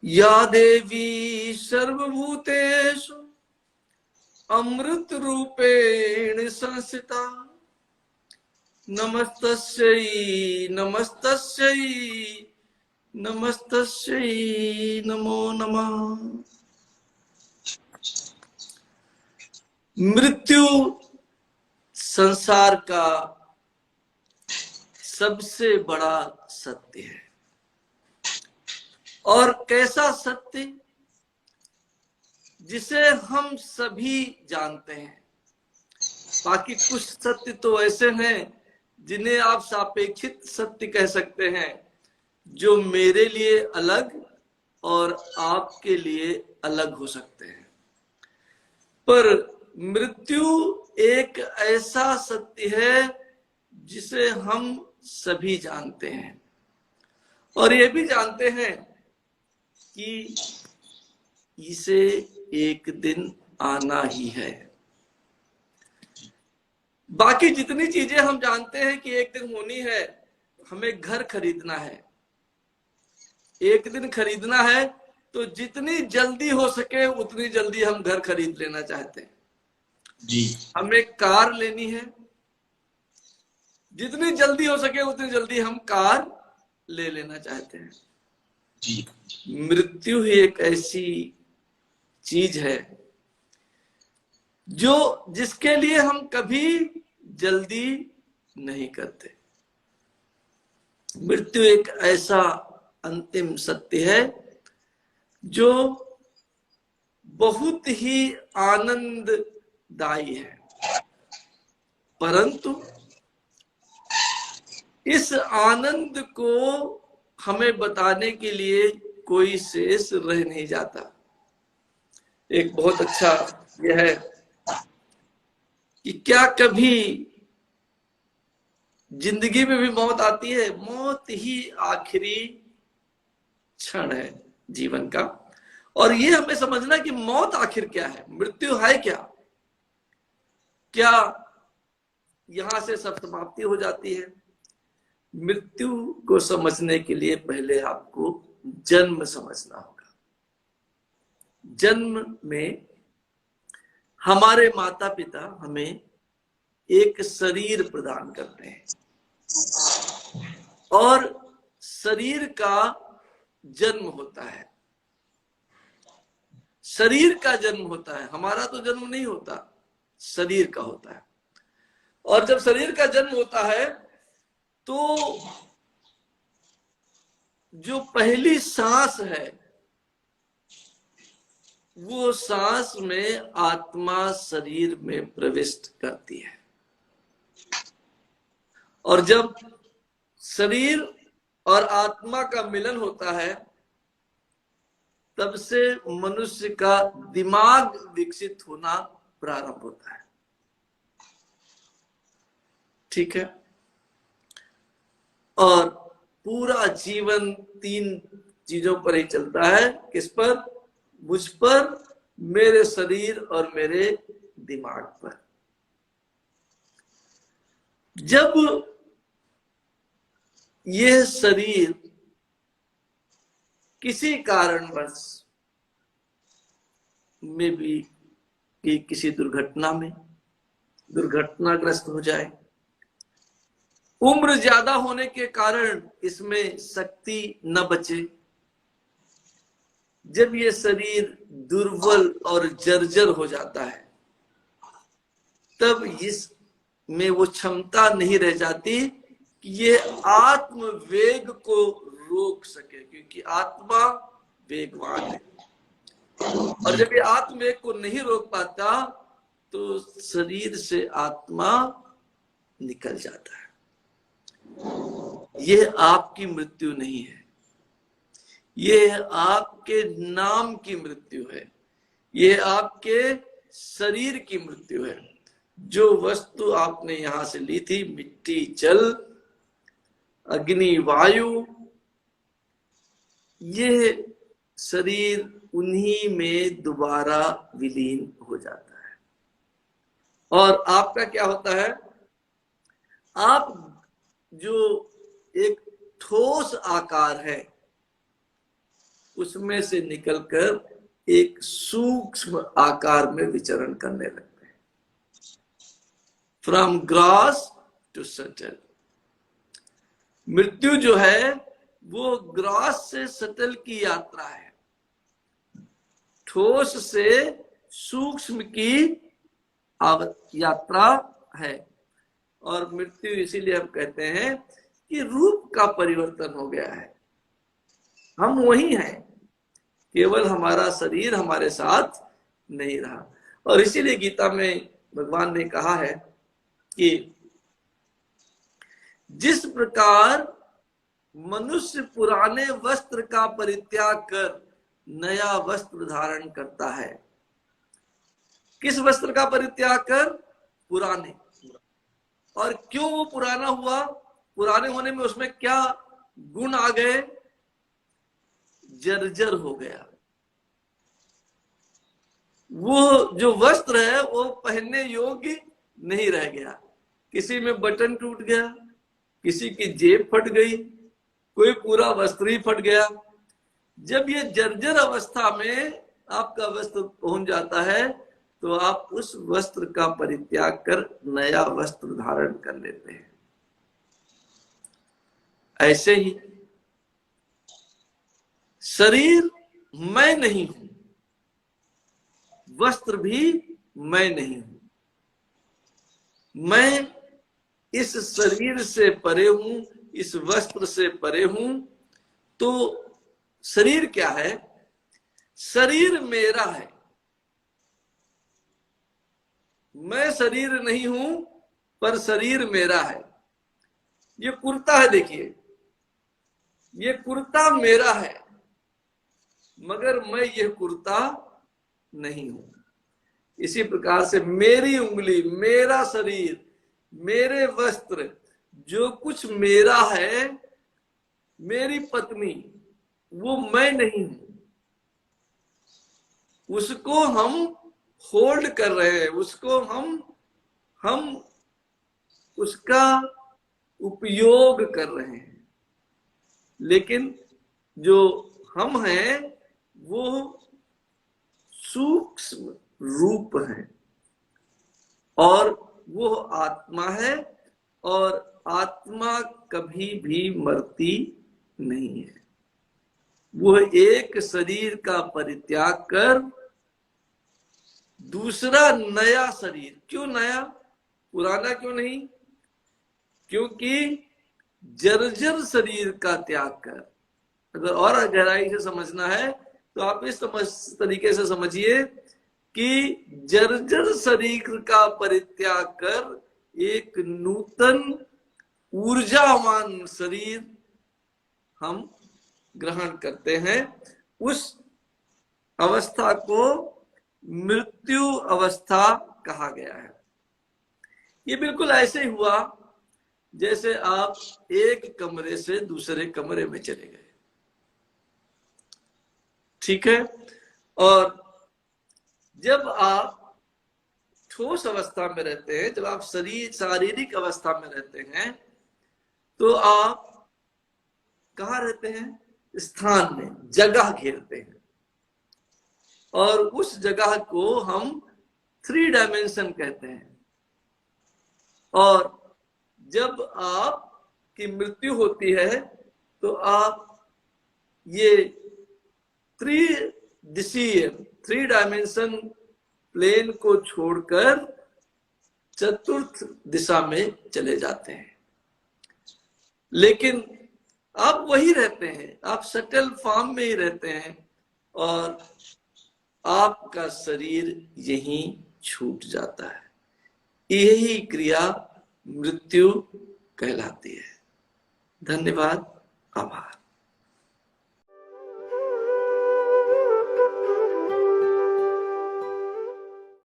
या देवी सर्वभूतेषु अमृत रूपेण संस्थिता नमस्तस्यै नमस्तस्यै नमस्तस्यै नमो नमः। मृत्यु संसार का सबसे बड़ा सत्य है। और कैसा सत्य जिसे हम सभी जानते हैं। बाकी कुछ सत्य तो ऐसे हैं जिन्हें आप सापेक्षित सत्य कह सकते हैं, जो मेरे लिए अलग और आपके लिए अलग हो सकते हैं। पर मृत्यु एक ऐसा सत्य है जिसे हम सभी जानते हैं और ये भी जानते हैं कि इसे एक दिन आना ही है। बाकी जितनी चीजें हम जानते हैं कि एक दिन होनी है, हमें घर खरीदना है, एक दिन खरीदना है, तो जितनी जल्दी हो सके उतनी जल्दी हम घर खरीद लेना चाहते हैं जी। हमें कार लेनी है, जितनी जल्दी हो सके उतनी जल्दी हम कार ले लेना चाहते हैं जी। मृत्यु ही एक ऐसी चीज है जो जिसके लिए हम कभी जल्दी नहीं करते। मृत्यु एक ऐसा अंतिम सत्य है जो बहुत ही आनंददायी है, परंतु इस आनंद को हमें बताने के लिए कोई शेष रह नहीं जाता। एक बहुत अच्छा यह है कि क्या कभी जिंदगी में भी मौत आती है? मौत ही आखिरी क्षण है जीवन का। और ये हमें समझना कि मौत आखिर क्या है, मृत्यु है क्या? क्या यहां से सब समाप्ति हो जाती है? मृत्यु को समझने के लिए पहले आपको जन्म समझना होगा। जन्म में हमारे माता पिता हमें एक शरीर प्रदान करते हैं और शरीर का जन्म होता है। शरीर का जन्म होता है, हमारा तो जन्म नहीं होता, शरीर का होता है। और जब शरीर का जन्म होता है तो जो पहली सांस है वो सांस में आत्मा शरीर में प्रविष्ट करती है और जब शरीर और आत्मा का मिलन होता है तब से मनुष्य का दिमाग विकसित होना प्रारंभ होता है। ठीक है। और पूरा जीवन 3 चीजों पर ही चलता है। किस पर? मुझ पर, मेरे शरीर और मेरे दिमाग पर। जब यह शरीर किसी कारणवश में भी कि किसी दुर्घटनाग्रस्त हो जाए, उम्र ज्यादा होने के कारण इसमें शक्ति न बचे, जब ये शरीर दुर्बल और जर्जर हो जाता है तब इसमें वो क्षमता नहीं रह जाती कि ये आत्म वेग को रोक सके, क्योंकि आत्मा वेगवान है। और जब ये आत्म वेग को नहीं रोक पाता तो शरीर से आत्मा निकल जाता है। यह आपकी मृत्यु नहीं है, यह आपके नाम की मृत्यु है, यह आपके शरीर की मृत्यु है। जो वस्तु आपने यहां से ली थी, मिट्टी, जल, अग्नि, वायु, यह शरीर उन्हीं में दोबारा विलीन हो जाता है। और आपका क्या होता है? आप जो एक ठोस आकार है उसमें से निकलकर एक सूक्ष्म आकार में विचरण करने लगते हैं। From gross to subtle. मृत्यु जो है वो ग्रॉस से सटल की यात्रा है, ठोस से सूक्ष्म की यात्रा है। और मृत्यु इसीलिए हम कहते हैं कि रूप का परिवर्तन हो गया है। हम वही हैं, केवल हमारा शरीर हमारे साथ नहीं रहा। और इसीलिए गीता में भगवान ने कहा है कि जिस प्रकार मनुष्य पुराने वस्त्र का परित्याग कर नया वस्त्र धारण करता है। किस वस्त्र का परित्याग कर? पुराने। और क्यों वो पुराना हुआ? पुराने होने में उसमें क्या गुण आ गए? जर्जर हो गया। वो जो वस्त्र है वो पहनने योग्य नहीं रह गया। किसी में बटन टूट गया, किसी की जेब फट गई, कोई पूरा वस्त्र ही फट गया। जब ये जर्जर अवस्था में आपका वस्त्र पहुंच जाता है तो आप उस वस्त्र का परित्याग कर नया वस्त्र धारण कर लेते हैं। ऐसे ही शरीर मैं नहीं हूं, वस्त्र भी मैं नहीं हूं। मैं इस शरीर से परे हूं, इस वस्त्र से परे हूं। तो शरीर क्या है? शरीर मेरा है, मैं शरीर नहीं हूं पर शरीर मेरा है। ये कुर्ता है, देखिए ये कुर्ता मेरा है मगर मैं ये कुर्ता नहीं हूं। इसी प्रकार से मेरी उंगली, मेरा शरीर, मेरे वस्त्र, जो कुछ मेरा है, मेरी पत्नी, वो मैं नहीं हूं। उसको हम होल्ड कर रहे हैं, उसको हम उसका उपयोग कर रहे हैं। लेकिन जो हम हैं वो सूक्ष्म रूप है और वो आत्मा है। और आत्मा कभी भी मरती नहीं है। वो एक शरीर का परित्याग कर दूसरा नया शरीर। क्यों नया? पुराना क्यों नहीं? क्योंकि जर्जर शरीर का त्याग कर, अगर और गहराई से समझना है तो आप इस तरीके से समझिए कि जर्जर शरीर का परित्याग कर एक नूतन ऊर्जावान शरीर हम ग्रहण करते हैं। उस अवस्था को मृत्यु अवस्था कहा गया है। ये बिल्कुल ऐसे ही हुआ जैसे आप एक कमरे से दूसरे कमरे में चले गए, ठीक है। और जब आप ठोस अवस्था में रहते हैं, जब आप शारीरिक अवस्था में रहते हैं, तो आप कहाँ रहते हैं? स्थान में, जगह घेरते हैं। और उस जगह को हम 3 डायमेंशन कहते हैं। और जब आपकी मृत्यु होती है तो आप ये 3 डायमेंशन प्लेन को छोड़कर चतुर्थ दिशा में चले जाते हैं। लेकिन आप वही रहते हैं, आप सटल फॉर्म में ही रहते हैं और आपका शरीर यहीं छूट जाता है। यही क्रिया मृत्यु कहलाती है। धन्यवाद, आभार।